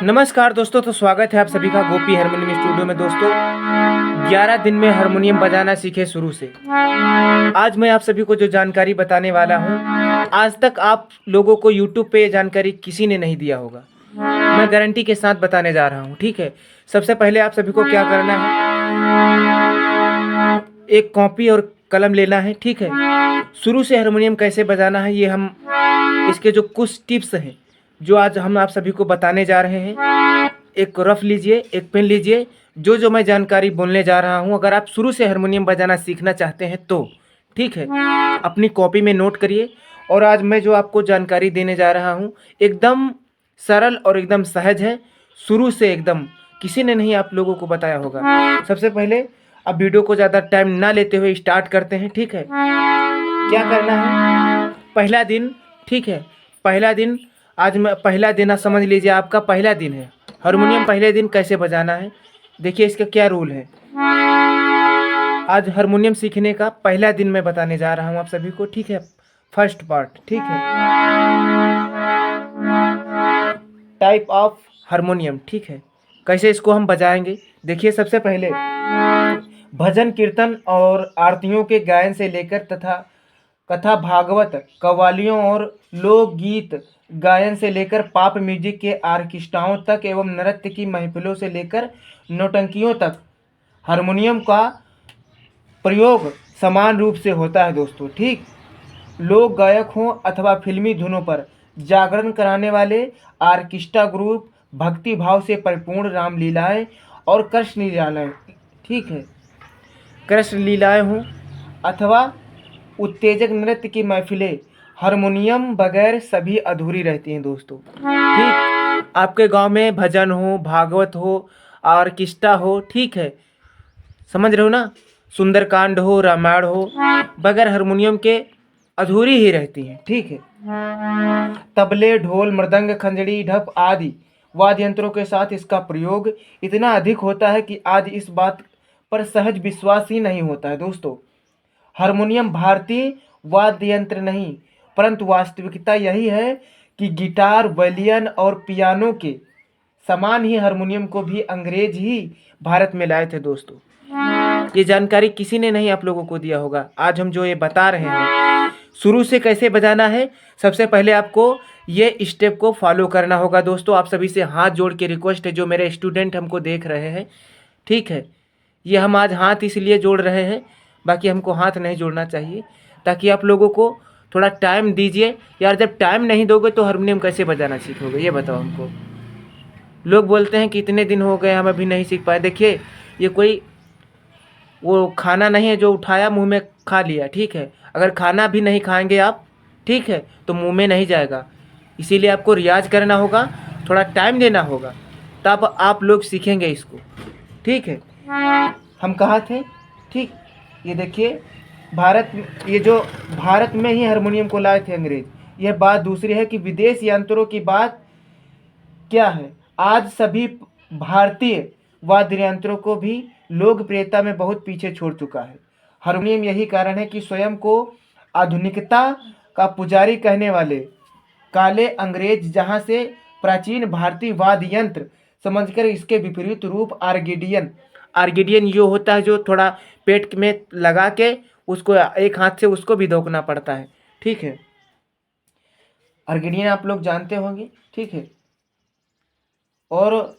नमस्कार दोस्तों, तो स्वागत है आप सभी का गोपी हारमोनियम स्टूडियो में। दोस्तों, 11 दिन में हारमोनियम बजाना सीखे शुरू से। आज मैं आप सभी को जो जानकारी बताने वाला हूँ, आज तक आप लोगों को यूट्यूब पे ये जानकारी किसी ने नहीं दिया होगा। मैं गारंटी के साथ बताने जा रहा हूँ, ठीक है। सबसे पहले आप सभी को क्या करना है, एक कॉपी और कलम लेना है, ठीक है। शुरू से हारमोनियम कैसे बजाना है, ये हम इसके जो कुछ टिप्स हैं जो आज हम आप सभी को बताने जा रहे हैं। एक रफ लीजिए, एक पेन लीजिए। जो मैं जानकारी बोलने जा रहा हूँ, अगर आप शुरू से हारमोनियम बजाना सीखना चाहते हैं तो ठीक है, अपनी कॉपी में नोट करिए। और आज मैं जो आपको जानकारी देने जा रहा हूँ एकदम सरल और एकदम सहज है। शुरू से एकदम किसी ने नहीं आप लोगों को बताया होगा। सबसे पहले अब वीडियो को ज़्यादा टाइम ना लेते हुए स्टार्ट करते हैं, ठीक है। क्या करना है, पहला दिन, ठीक है। पहला दिन, आज मैं पहला दिन समझ लीजिए, आपका पहला दिन है हारमोनियम। पहले दिन कैसे बजाना है, देखिए इसका क्या रूल है। आज हारमोनियम सीखने का पहला दिन मैं बताने जा रहा हूँ आप सभी को, ठीक है। फर्स्ट पार्ट, ठीक है, टाइप ऑफ हारमोनियम, ठीक है। कैसे इसको हम बजाएंगे, देखिए। सबसे पहले भजन कीर्तन और आरतियों के गायन से लेकर तथा कथा भागवत कव्वालियों और लोकगीत गायन से लेकर पॉप म्यूजिक के आर्केस्ट्राओं तक एवं नृत्य की महफिलों से लेकर नौटंकियों तक हारमोनियम का प्रयोग समान रूप से होता है दोस्तों, ठीक। लोक गायक हों अथवा फिल्मी धुनों पर जागरण कराने वाले आर्केस्ट्रा ग्रुप, भक्ति भाव से परिपूर्ण रामलीलाएं और कृष्ण लीलाएं, ठीक है, कृष्ण लीलाएं हों अथवा उत्तेजक नृत्य की महफिलें, हारमोनियम बगैर सभी अधूरी रहती हैं दोस्तों, ठीक। आपके गांव में भजन हो, भागवत हो, ऑर्केस्ट्रा हो, ठीक है, समझ रहे हो ना, सुंदरकांड हो, रामायण हो, बगैर हारमोनियम के अधूरी ही रहती हैं, ठीक है। तबले, ढोल, मृदंग, खंजड़ी, ढप आदि वाद्य यंत्रों के साथ इसका प्रयोग इतना अधिक होता है कि आज इस बात पर सहज विश्वास ही नहीं होता है दोस्तों। हारमोनियम भारतीय वाद्य यंत्र नहीं, परंतु वास्तविकता यही है कि गिटार, वायलिन और पियानो के समान ही हारमोनियम को भी अंग्रेज ही भारत में लाए थे दोस्तों। ये जानकारी किसी ने नहीं आप लोगों को दिया होगा। आज हम जो ये बता रहे हैं शुरू से कैसे बजाना है, सबसे पहले आपको ये स्टेप को फॉलो करना होगा दोस्तों। आप सभी से हाथ जोड़ के रिक्वेस्ट है, जो मेरे स्टूडेंट हमको देख रहे हैं, ठीक है। ये हम आज हाथ इसलिए जोड़ रहे हैं, बाकी हमको हाथ नहीं जोड़ना चाहिए, ताकि आप लोगों को थोड़ा टाइम दीजिए यार। जब टाइम नहीं दोगे तो हारमोनियम कैसे बजाना सीखोगे, ये बताओ हमको। लोग बोलते हैं कि इतने दिन हो गए हम अभी नहीं सीख पाए। देखिए, ये कोई वो खाना नहीं है जो उठाया मुंह में खा लिया, ठीक है। अगर खाना भी नहीं खाएंगे आप, ठीक है, तो मुंह में नहीं जाएगा। इसीलिए आपको रियाज करना होगा, थोड़ा टाइम देना होगा, तब आप लोग सीखेंगे इसको, ठीक है। हम कहाँ थे, ठीक। ये देखिए, ये जो भारत में ही हारमोनियम को लाए थे अंग्रेज। यह बात दूसरी है कि विदेश यंत्रों की बात क्या है, आज सभी भारतीय वाद्य यंत्रों को भी लोकप्रियता में बहुत पीछे छोड़ चुका है। हारमोनियम यही कारण है कि स्वयं को आधुनिकता का पुजारी कहने वाले काले अंग्रेज जहां से प्राचीन भारतीय वाद्य यंत्र समझकर इसके विपरीत रूप आर्गेडियन यो होता है, जो थोड़ा पेट में लगा के उसको एक हाथ से उसको भी धोकना पड़ता है, ठीक है। आर्गेडियन आप लोग जानते होंगे, ठीक है। और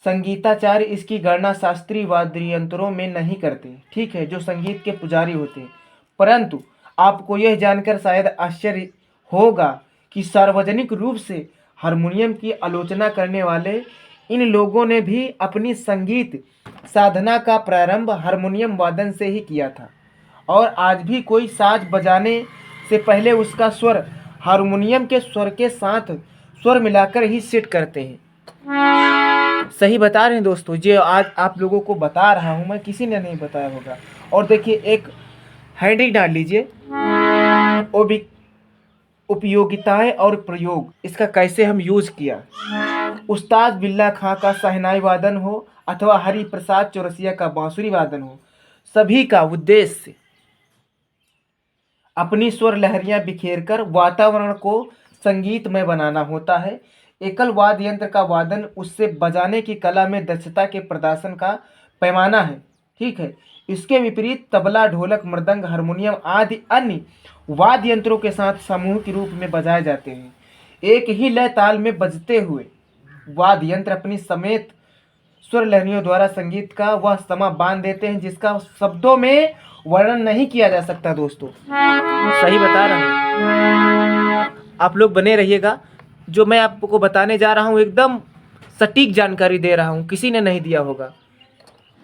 संगीताचार्य इसकी गणना शास्त्रीय वाद्य यंत्रों में नहीं करते, ठीक है, जो संगीत के पुजारी होते हैं। परंतु आपको यह जानकर शायद आश्चर्य होगा कि सार्वजनिक रूप से हारमोनियम की आलोचना करने वाले इन लोगों ने भी अपनी संगीत साधना का प्रारंभ हारमोनियम वादन से ही किया था। और आज भी कोई साज बजाने से पहले उसका स्वर हारमोनियम के स्वर के साथ स्वर मिलाकर ही सेट करते हैं। सही बता रहे हैं दोस्तों, जो आज आप लोगों को बता रहा हूं मैं, किसी ने नहीं बताया होगा। और देखिए, एक हेडिंग डाल लीजिए, उपयोगिताएं और प्रयोग, इसका कैसे हम यूज किया। उस्ताद बिल्ला खां का शहनाई वादन हो अथवा हरि प्रसाद चौरसिया का बांसुरी वादन हो, सभी का उद्देश्य अपनी स्वर लहरियां बिखेरकर वातावरण को संगीतमय बनाना होता है। एकल वाद्य यंत्र का वादन उससे बजाने की कला में दक्षता के प्रदर्शन का पैमाना है, ठीक है। इसके विपरीत तबला, ढोलक, मृदंग, हारमोनियम आदि अन्य वाद्य यंत्रों के साथ समूह के रूप में बजाए जाते हैं। एक ही लय ताल में बजते हुए वाद्य यंत्र अपनी समेत स्वर लहरियों द्वारा संगीत का वह समा बांध देते हैं जिसका शब्दों में वर्णन नहीं किया जा सकता। दोस्तों सही बता रहा हूँ, आप लोग बने रहिएगा। जो मैं आपको बताने जा रहा हूँ एकदम सटीक जानकारी दे रहा हूँ, किसी ने नहीं दिया होगा।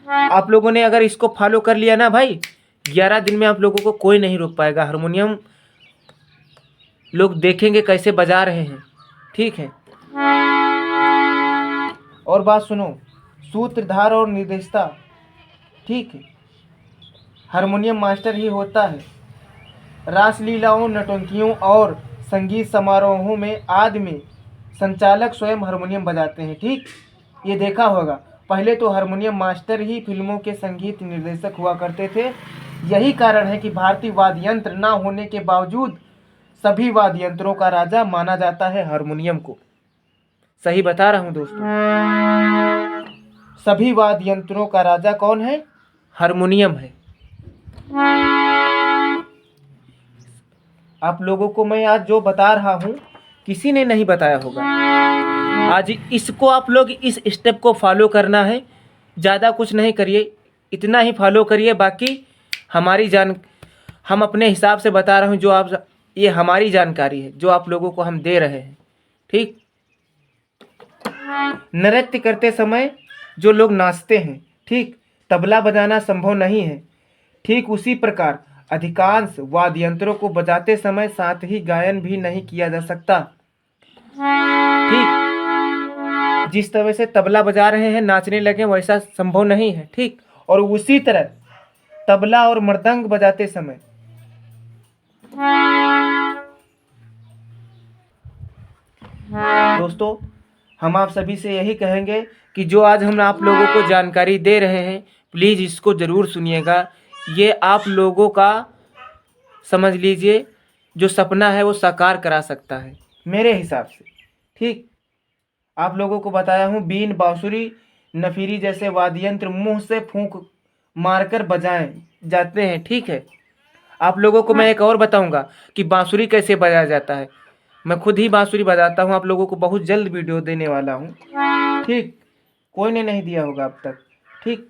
आप लोगों ने अगर इसको फॉलो कर लिया ना भाई, 11 दिन में आप लोगों को कोई नहीं रोक पाएगा। हारमोनियम लोग देखेंगे कैसे बजा रहे हैं, ठीक है। और बात सुनो, सूत्रधार और निर्देशता, ठीक है, हारमोनियम मास्टर ही होता है। रासलीलाओं, नौटंकियों और संगीत समारोहों में आदि में संचालक स्वयं हारमोनियम बजाते हैं, ठीक। ये देखा होगा, पहले तो हारमोनियम मास्टर ही फिल्मों के संगीत निर्देशक हुआ करते थे। यही कारण है कि भारतीय वाद्य यंत्र न होने के बावजूद सभी वाद्य यंत्रों का राजा माना जाता है हारमोनियम को। सही बता रहा हूँ दोस्तों, सभी वाद्य यंत्रों का राजा कौन है? हारमोनियम है। आप लोगों को मैं आज जो बता रहा हूँ किसी ने नहीं बताया होगा। आज इसको आप लोग इस स्टेप को फॉलो करना है, ज़्यादा कुछ नहीं करिए, इतना ही फॉलो करिए। बाकी हम अपने हिसाब से बता रहा हूँ, जो आप, ये हमारी जानकारी है जो आप लोगों को हम दे रहे हैं, ठीक। नृत्य करते समय जो लोग नाचते हैं, ठीक, तबला बजाना संभव नहीं है। ठीक उसी प्रकार अधिकांश वाद्य यंत्रों को बजाते समय साथ ही गायन भी नहीं किया जा सकता, ठीक। जिस तरह से तबला बजा रहे हैं, नाचने लगे, वैसा संभव नहीं है, ठीक। और उसी तरह तबला और मृदंग बजाते समय दोस्तों हम आप सभी से यही कहेंगे कि जो आज हम आप लोगों को जानकारी दे रहे हैं, प्लीज़ इसको ज़रूर सुनिएगा। ये आप लोगों का समझ लीजिए जो सपना है वो साकार करा सकता है मेरे हिसाब से, ठीक। आप लोगों को बताया हूँ, बीन, बांसुरी, नफीरी जैसे वाद्य यंत्र मुँह से फूंक मारकर बजाए जाते हैं, ठीक है। आप लोगों को मैं एक और बताऊंगा कि बांसुरी कैसे बजाया जाता है। मैं खुद ही बांसुरी बजाता हूँ, आप लोगों को बहुत जल्द वीडियो देने वाला हूँ, ठीक। कोई ने नहीं दिया होगा अब तक, ठीक।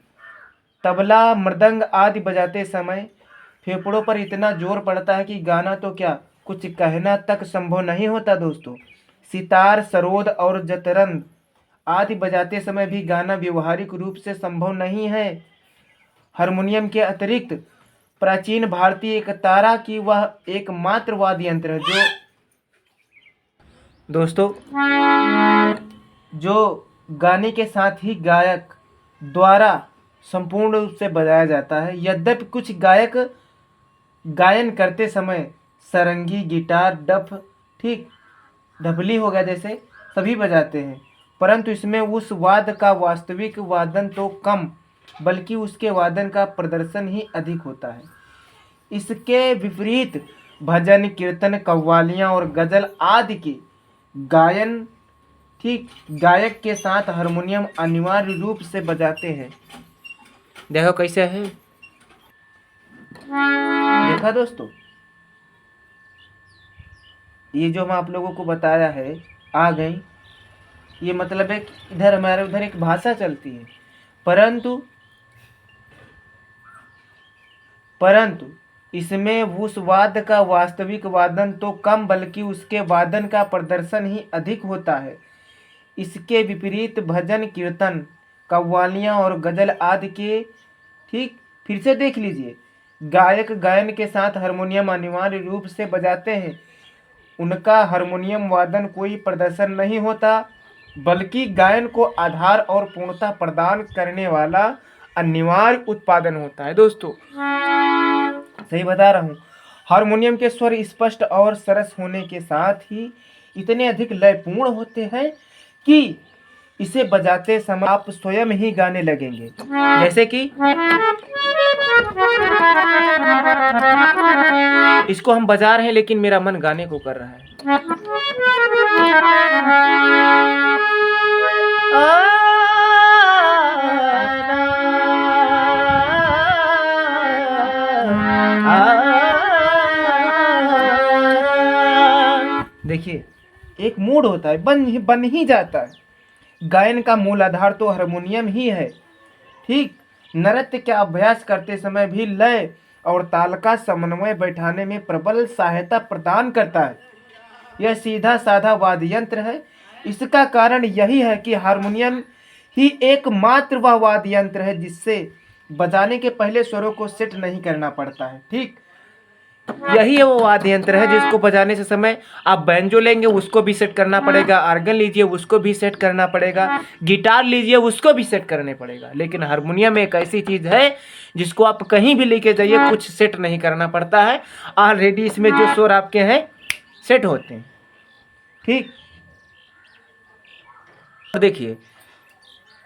तबला, मृदंग आदि बजाते समय फेफड़ों पर इतना जोर पड़ता है कि गाना तो क्या, कुछ कहना तक संभव नहीं होता दोस्तों। सितार, सरोद और जतरन आदि बजाते समय भी गाना व्यवहारिक रूप से संभव नहीं है। हारमोनियम के अतिरिक्त प्राचीन भारतीय एक तारा की वह एकमात्र वाद्य यंत्र है दोस्तों जो गाने के साथ ही गायक द्वारा संपूर्ण रूप से बजाया जाता है। यद्यपि कुछ गायक गायन करते समय सारंगी, गिटार, डफ, ठीक, ढपली हो गया जैसे, सभी बजाते हैं, परंतु इसमें उस वाद्य का वास्तविक वादन तो कम बल्कि उसके वादन का प्रदर्शन ही अधिक होता है। इसके विपरीत भजन, कीर्तन, कव्वालियाँ और गजल आदि के गायन, ठीक, गायक के साथ हारमोनियम अनिवार्य रूप से बजाते हैं। देखो कैसे है, देखा दोस्तों, ये जो मैं आप लोगों को बताया है आ गई, ये मतलब है कि इधर हमारे उधर एक भाषा चलती है, परंतु इसमें उस वाद्य का वास्तविक वादन तो कम बल्कि उसके वादन का प्रदर्शन ही अधिक होता है। इसके विपरीत भजन, कीर्तन, कव्वालियाँ और गजल आदि के, ठीक, फिर से देख लीजिए, गायक गायन के साथ हारमोनियम अनिवार्य रूप से बजाते हैं। उनका हारमोनियम वादन कोई प्रदर्शन नहीं होता बल्कि गायन को आधार और पूर्णता प्रदान करने वाला अनिवार्य उत्पादन होता है दोस्तों। सही बता रहा हूँ। हारमोनियम के स्वर स्पष्ट और सरस होने के साथ ही इतने अधिक लयपूर्ण होते हैं कि इसे बजाते समय आप स्वयं ही गाने लगेंगे। जैसे कि इसको हम बजा रहे हैं लेकिन मेरा मन गाने को कर रहा है। देखिए, एक मूड होता है, बन ही जाता है। गायन का मूल आधार तो हारमोनियम ही है। ठीक, नृत्य का अभ्यास करते समय भी लय और ताल का समन्वय बैठाने में प्रबल सहायता प्रदान करता है। यह सीधा साधा वाद्य यंत्र है। इसका कारण यही है कि हारमोनियम ही एकमात्र वह वाद्य यंत्र है जिससे बजाने के पहले स्वरों को सेट नहीं करना पड़ता है। ठीक, यही है वो वाद्य यंत्र है जिसको बजाने से समय आप बैंजो लेंगे उसको भी सेट करना पड़ेगा, आर्गन लीजिए उसको भी सेट करना पड़ेगा, गिटार लीजिए उसको भी सेट करने पड़ेगा। लेकिन हारमोनियम एक ऐसी चीज है जिसको आप कहीं भी लेके जाइए, कुछ सेट नहीं करना पड़ता है, ऑलरेडी इसमें जो स्वर आपके हैं सेट होते हैं। ठीक, तो देखिए,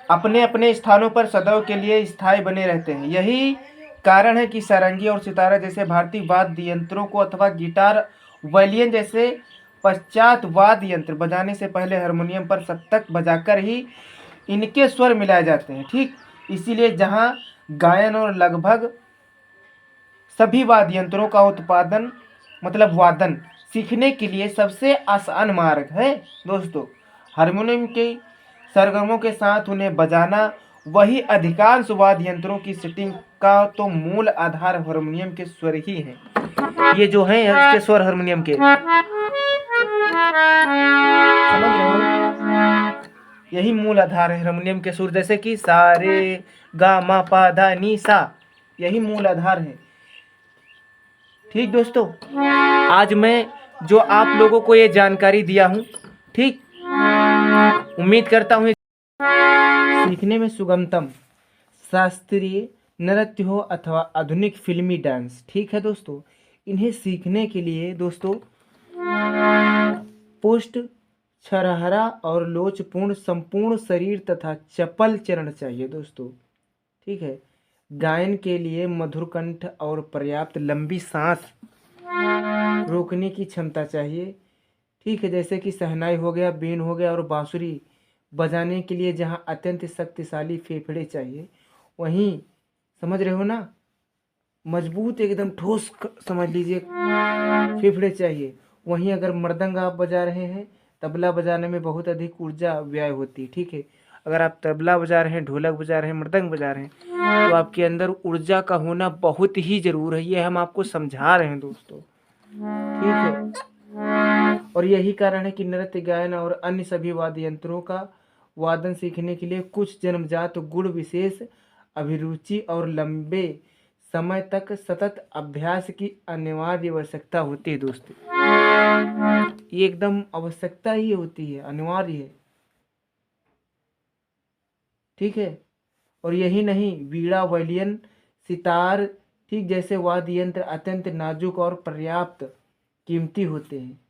अपने अपने स्थानों पर सदैव के लिए स्थायी बने रहते हैं। यही कारण है कि सारंगी और सितारा जैसे भारतीय वाद्य यंत्रों को अथवा गिटार, वायलिन जैसे पश्चात वाद्य यंत्र बजाने से पहले हारमोनियम पर सप्तक बजाकर ही इनके स्वर मिलाए जाते हैं। ठीक, इसीलिए जहां गायन और लगभग सभी वाद्य यंत्रों का उत्पादन मतलब वादन सीखने के लिए सबसे आसान मार्ग है दोस्तों हारमोनियम के सरगमों के साथ उन्हें बजाना। वही अधिकांश वाद्य यंत्रों की सेटिंग का तो मूल आधार हारमोनियम के स्वर ही हैं। ये जो हैं इसके स्वर हारमोनियम के, समझ रहे हो, यही मूल आधार है हारमोनियम के सुर, जैसे कि सा रे गा मा पा धा नी सा, यही मूल आधार है। ठीक दोस्तों, आज मैं जो आप लोगों को ये जानकारी दिया हूँ, ठीक, उम्मीद करता हूँ सीखने में सुगमतम शास्त्रीय नृत्य हो अथवा आधुनिक फिल्मी डांस। ठीक है दोस्तों, इन्हें सीखने के लिए दोस्तों पुष्ट, छरहरा और लोचपूर्ण संपूर्ण शरीर तथा चपल चरण चाहिए दोस्तों। ठीक है, गायन के लिए मधुर कंठ और पर्याप्त लंबी सांस रोकने की क्षमता चाहिए। ठीक है, जैसे कि शहनाई हो गया, बीन हो गया और बांसुरी बजाने के लिए जहाँ अत्यंत शक्तिशाली फेफड़े चाहिए, वहीं समझ रहे हो ना, मजबूत एकदम ठोस समझ लीजिए फेफड़े चाहिए। वहीं अगर मृदंग आप बजा रहे हैं, तबला बजाने में बहुत अधिक ऊर्जा व्यय होती है। ठीक है, अगर आप तबला बजा रहे हैं, ढोलक बजा रहे हैं, मृदंग बजा रहे हैं, तो आपके अंदर ऊर्जा का होना बहुत ही जरूर है। ये हम आपको समझा रहे हैं दोस्तों। ठीक है, और यही कारण है कि नृत्य, गायन और अन्य सभी वाद्य यंत्रों का वादन सीखने के लिए कुछ जन्मजात गुण, विशेष अभिरुचि और लंबे समय तक सतत अभ्यास की अनिवार्य आवश्यकता होती है दोस्तों। ये एकदम आवश्यकता ही होती है, अनिवार्य है। ठीक है, और यही नहीं, वीणा, वायलिन, सितार, ठीक, जैसे वाद्य यंत्र अत्यंत नाजुक और पर्याप्त कीमती होते हैं।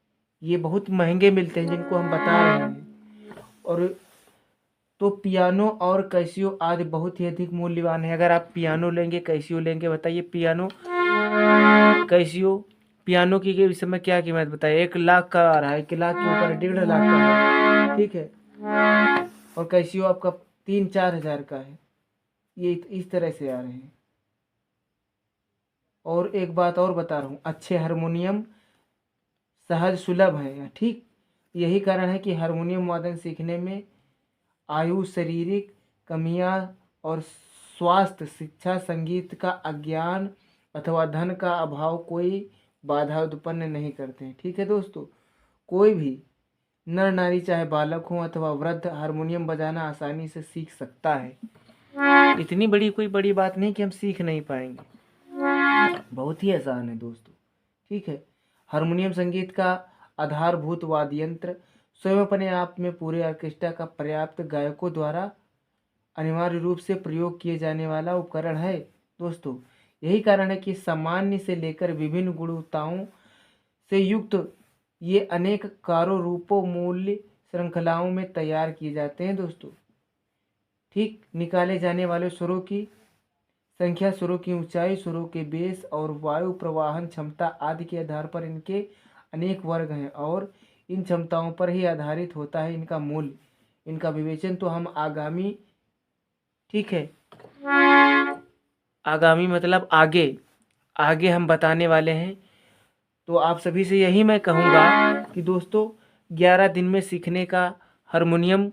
ये बहुत महंगे मिलते हैं जिनको हम बता रहे हैं। और तो पियानो और कैसियो आदि बहुत ही अधिक मूल्यवान है। अगर आप पियानो लेंगे, कैसियो लेंगे, बताइए पियानो, कैसियो, पियानो की इस समय क्या कीमत बताइए? 1 लाख का आ रहा है, 1 लाख के ऊपर 1.5 लाख का है। ठीक है, और कैसियो आपका 3-4 हज़ार का है। ये इस तरह से आ रहे हैं। और एक बात और बता रहा हूँ, अच्छे हारमोनियम सहज सुलभ है। ठीक, यही कारण है कि हारमोनियम वादन सीखने में आयु, शारीरिक कमियां और स्वास्थ्य, शिक्षा, संगीत का अज्ञान अथवा धन का अभाव कोई बाधा उत्पन्न नहीं करते हैं। ठीक है दोस्तों, कोई भी नर नारी, चाहे बालक हो अथवा वृद्ध, हारमोनियम बजाना आसानी से सीख सकता है। इतनी कोई बड़ी बात नहीं कि हम सीख नहीं पाएंगे, बहुत ही आसान है दोस्तों। ठीक है, हारमोनियम संगीत का आधारभूत वाद्य यंत्र स्वयं अपने आप में पूरे ऑर्केस्ट्रा का पर्याप्त गायकों द्वारा अनिवार्य रूप से प्रयोग किए जाने वाला उपकरण है दोस्तों। यही कारण है कि सामान्य से लेकर विभिन्न गुणवत्ताओं से युक्त ये अनेक कारों, रूपों, मूल्य श्रृंखलाओं में तैयार किए जाते हैं दोस्तों। ठीक, निकाले जाने वाले स्वरों की संख्या, स्वरों की ऊंचाई, स्वरों के बेस और वायु प्रवाहन क्षमता आदि के आधार पर इनके अनेक वर्ग हैं और इन क्षमताओं पर ही आधारित होता है इनका मूल्य, इनका विवेचन। तो हम आगामी, ठीक है, आगामी मतलब आगे आगे हम बताने वाले हैं। तो आप सभी से यही मैं कहूँगा कि दोस्तों 11 दिन में सीखने का हारमोनियम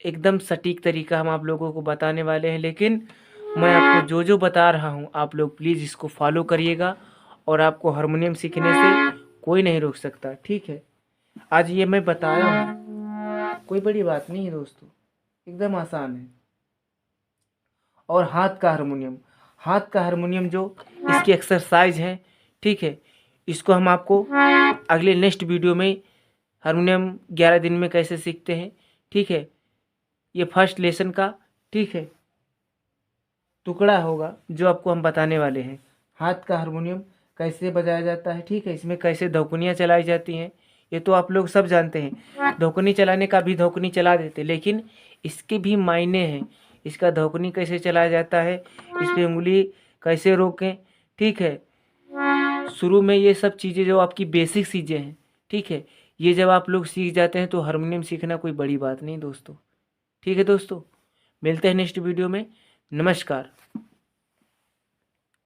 एकदम सटीक तरीका हम आप लोगों को बताने वाले हैं। लेकिन मैं आपको जो जो बता रहा हूँ आप लोग प्लीज़ इसको फॉलो करिएगा और आपको हारमोनियम सीखने से कोई नहीं रोक सकता, ठीक है। आज ये मैं बताया हूँ, कोई बड़ी बात नहीं है दोस्तों, एकदम आसान है। और हाथ का हारमोनियम जो इसकी एक्सरसाइज है, ठीक है, इसको हम आपको अगले नेक्स्ट वीडियो में हारमोनियम 11 दिन में कैसे सीखते हैं, ठीक है, ये फर्स्ट लेसन का, ठीक है, टुकड़ा होगा जो आपको हम बताने वाले हैं। हाथ का हारमोनियम कैसे बजाया जाता है, ठीक है, इसमें कैसे धौकनियाँ चलाई जाती हैं ये तो आप लोग सब जानते हैं। धौकनी चलाने का भी धौकनी चला देते, लेकिन इसके भी मायने हैं। इसका धौकनी कैसे चलाया जाता है, इस पर उंगली कैसे रोकें, ठीक है, शुरू में ये सब चीज़ें जो आपकी बेसिक चीज़ें हैं, ठीक है, ये जब आप लोग सीख जाते हैं तो हारमोनियम सीखना कोई बड़ी बात नहीं दोस्तों, ठीक है दोस्तों। मिलते हैं नेक्स्ट वीडियो में। नमस्कार।